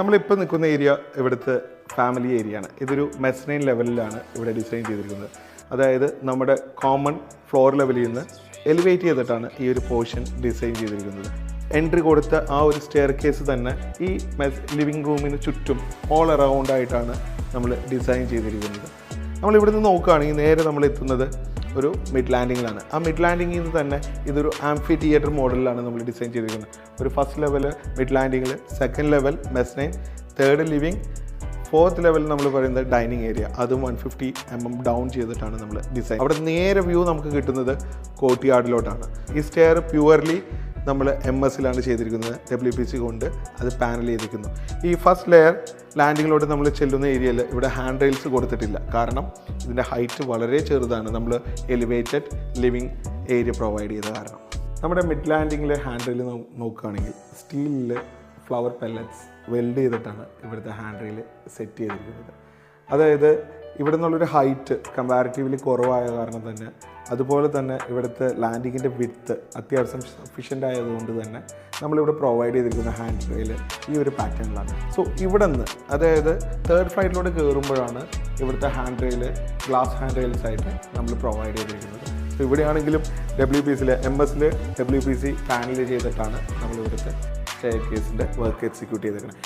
നമ്മളിപ്പോൾ നിൽക്കുന്ന ഏരിയ ഇവിടുത്തെ ഫാമിലി ഏരിയ ആണ്. ഇതൊരു മെസ്സനൈൻ ലെവലിലാണ് ഇവിടെ ഡിസൈൻ ചെയ്തിരിക്കുന്നത്. അതായത് നമ്മുടെ കോമൺ ഫ്ലോർ ലെവലിൽ നിന്ന് എലിവേറ്റ് ചെയ്തിട്ടാണ് ഈ ഒരു പോർഷൻ ഡിസൈൻ ചെയ്തിരിക്കുന്നത്. എൻട്രി കൊടുത്ത ആ ഒരു സ്റ്റെയർ കേസ് തന്നെ ഈ ലിവിങ് റൂമിന് ചുറ്റും ഓൾ അറൗണ്ട് ആയിട്ടാണ് നമ്മൾ ഡിസൈൻ ചെയ്തിരിക്കുന്നത്. നമ്മളിവിടെ നിന്ന് നോക്കുകയാണെങ്കിൽ നേരെ നമ്മൾ എത്തുന്നത് ഒരു മിഡ് ലാൻഡിങ്ങിലാണ്. ആ മിഡ് ലാൻഡിങ്ങിൽ നിന്ന് തന്നെ ഇതൊരു ആംഫി തിയേറ്റർ മോഡലിലാണ് നമ്മൾ ഡിസൈൻ ചെയ്തിരിക്കുന്നത്. ഒരു ഫസ്റ്റ് ലെവൽ മിഡ് ലാൻഡിങ്ങിൽ, second level mezzanine, third living, fourth level നമ്മൾ പറയുന്നത് ഡൈനിങ് ഏരിയ. അതും 150 mm ഡൗൺ ചെയ്തിട്ടാണ് നമ്മൾ ഡിസൈൻ. അവിടെ നേരെ വ്യൂ നമുക്ക് കിട്ടുന്നത് കോർട്ട്യാർഡിലോട്ടാണ്. ഈ സ്റ്റെയർ പ്യുവർലി നമ്മൾ MS-ലാണ് ചെയ്തിരിക്കുന്നത്, WPC കൊണ്ട് അത് പാനൽ ചെയ്തിരിക്കുന്നു. ഈ ഫസ്റ്റ് ലെയർ ലാൻഡിങ്ങിലോട്ട് നമ്മൾ ചെല്ലുന്ന ഏരിയയിൽ ഇവിടെ ഹാൻഡ് റെയിൽസ് കൊടുത്തിട്ടില്ല. കാരണം ഇതിൻ്റെ ഹൈറ്റ് വളരെ ചെറുതാണ്. നമ്മൾ എലിവേറ്റഡ് ലിവിങ് ഏരിയ പ്രൊവൈഡ് ചെയ്ത കാരണം. നമ്മുടെ മിഡ് ലാൻഡിങ്ങിലെ ഹാൻഡ് റെയിൽ നോക്കുകയാണെങ്കിൽ സ്റ്റീലിൽ ഫ്ലവർ പെല്ലറ്റ്സ് വെൽഡ് ചെയ്തിട്ടാണ് ഇവിടുത്തെ ഹാൻഡ് റെയിൽ സെറ്റ് ചെയ്തിരിക്കുന്നത്. അതായത് ഇവിടെ നിന്നുള്ളൊരു ഹൈറ്റ് കമ്പാരിറ്റീവ്ലി കുറവായ കാരണം തന്നെ, അതുപോലെ തന്നെ ഇവിടുത്തെ ലാൻഡിങ്ങിൻ്റെ വിഡ്ത്ത് അത്യാവശ്യം സഫിഷ്യൻ്റ് ആയതുകൊണ്ട് തന്നെ നമ്മളിവിടെ പ്രൊവൈഡ് ചെയ്തിരിക്കുന്ന ഹാൻഡ് റെയിൽ ഈ ഒരു പാറ്റേണിലാണ്. സോ ഇവിടെ നിന്ന്, അതായത് തേർഡ് ഫ്ലൈറ്റിലോട്ട് കയറുമ്പോഴാണ് ഇവിടുത്തെ hand rail glass hand rails ആയിട്ട് നമ്മൾ പ്രൊവൈഡ് ചെയ്തിരിക്കുന്നത്. സോ ഇവിടെയാണെങ്കിലും WPCയിൽ MS-ൽ WPC പാനൽ ചെയ്തിട്ടാണ് നമ്മൾ ഇവിടുത്തെ സ്റ്റെയർ കേസിൻ്റെ വർക്ക് എക്സിക്യൂട്ട് ചെയ്തിരിക്കുന്നത്.